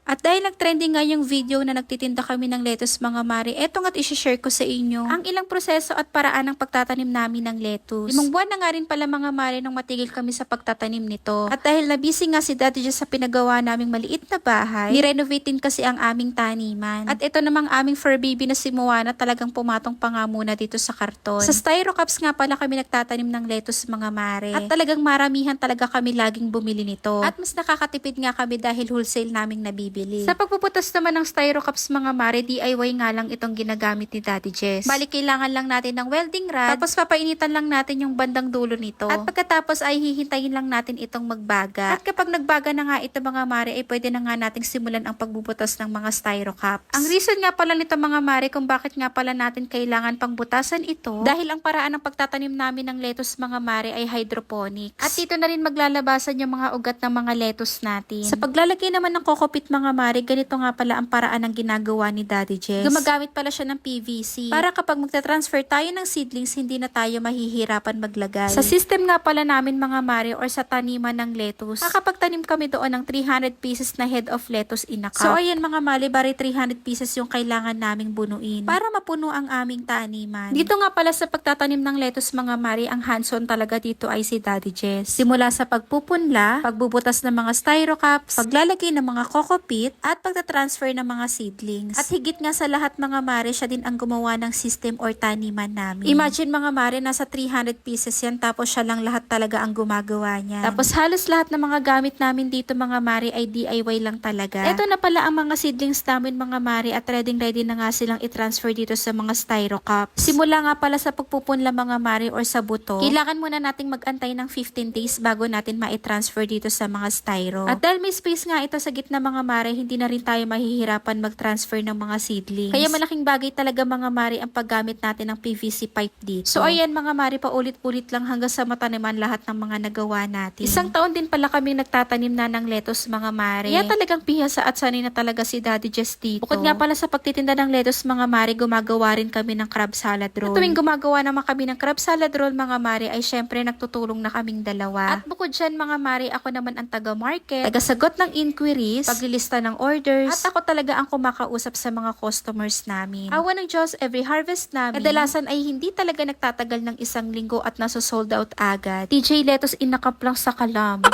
At dahil nag-trending nga yung video na nagtitinda kami ng lettuce mga mare, eto nga't isi-share ko sa inyo ang ilang proseso at paraan ng pagtatanim namin ng lettuce. 5 buwan na nga rin pala mga mare nang matigil kami sa pagtatanim nito. At dahil nabisi nga si Daddy Jess sa pinagawa naming maliit na bahay, ni-renovate din kasi ang aming taniman. At ito namang aming fur baby na si Moana talagang pumatong pa nga muna dito sa karton. Sa styro cups nga pala kami nagtatanim ng lettuce mga mare. At talagang maramihan talaga kami laging bumili nito. At mas nakakatipid nga kami dahil wholesale naming nabibili. Sa pagpuputas naman ng styro cups mga mare, DIY nga lang itong ginagamit ni Daddy Jess. Bali kailangan lang natin ng welding rod, tapos papainitan lang natin yung bandang dulo nito. At pagkatapos ay hihintayin lang natin itong magbaga. At kapag nagbaga na nga ito mga mare, ay pwede na nga nating simulan ang pagbubutas ng mga styro cups. Ang reason nga pala nito mga mare kung bakit nga pala natin kailangan pang butasan ito, dahil ang paraan ng pagtatanim namin ng lettuce mga mare ay hydroponics. At dito na rin maglalabasan yung mga ugat ng mga lettuce natin. Sa paglalagay naman ng kokopit mga mare, ganito nga pala ang paraan ng ginagawa ni Daddy Jess. Gumagamit pala siya ng PVC para kapag magta-transfer tayo ng seedlings, hindi na tayo mahihirapan maglagay. Sa system nga pala namin mga mare or sa taniman ng lettuce, makakapagtanim kami doon ng 300 pieces na head of lettuce in a cup. So ayan mga mare, bari 300 pieces yung kailangan naming bunuin para mapuno ang aming taniman. Dito nga pala sa pagtatanim ng lettuce mga mare, ang hands-on talaga dito ay si Daddy Jess. Simula sa pagpupunla, pagbubutas ng mga styro cups, paglalagay ng mga kokopit, at pagta-transfer ng mga seedlings. At higit nga sa lahat mga mare, siya din ang gumawa ng system or taniman namin. Imagine mga mare, nasa 300 pieces yan tapos siya lang lahat talaga ang gumagawa niya. Tapos halos lahat ng mga gamit namin dito mga mare ay DIY lang talaga. Ito na pala ang mga seedlings namin mga mare at ready na nga silang i-transfer dito sa mga styro cups. Simula nga pala sa pagpupunla mga mare or sa buto, kailangan muna nating mag-antay ng 15 days bago natin ma-transfer dito sa mga styro. At dahil may space nga ito sa gitna mga mare, hindi na rin tayo mahihirapan mag-transfer ng mga seedlings. Kaya malaking bagay talaga mga mare ang paggamit natin ng PVC pipe dito. So ayan mga mare, paulit-ulit lang hanggang sa mataniman lahat ng mga nagawa natin. Isang taon din pala kami nagtatanim na ng lettuce mga mare. Kaya talagang pihasa at sanay na talaga si Daddy Jess dito. Bukod nga pala sa pagtitinda ng lettuce mga mare, gumagawa rin kami ng crab salad roll. At tuwing gumagawa naman kami ng crab salad roll mga mare, ay syempre nagtutulong na kaming dalawa. At bukod dyan mga mare, ako naman ang taga-market, taga-sagot ng inquiries, paglilista ng orders, at ako talaga ang kumakausap sa mga customers namin. Awa ng Diyos, every harvest namin, kadalasan ay hindi talaga nagtatagal ng 1 linggo at nasa-sold out agad. TJ Lettuce inakap lang sa kalam.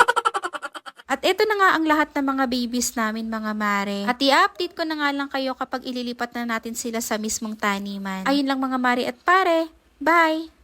At ito na nga ang lahat ng mga babies namin mga mare. At i-update ko na nga lang kayo kapag ililipat na natin sila sa mismong taniman. Ayun lang mga mare at pare. Bye!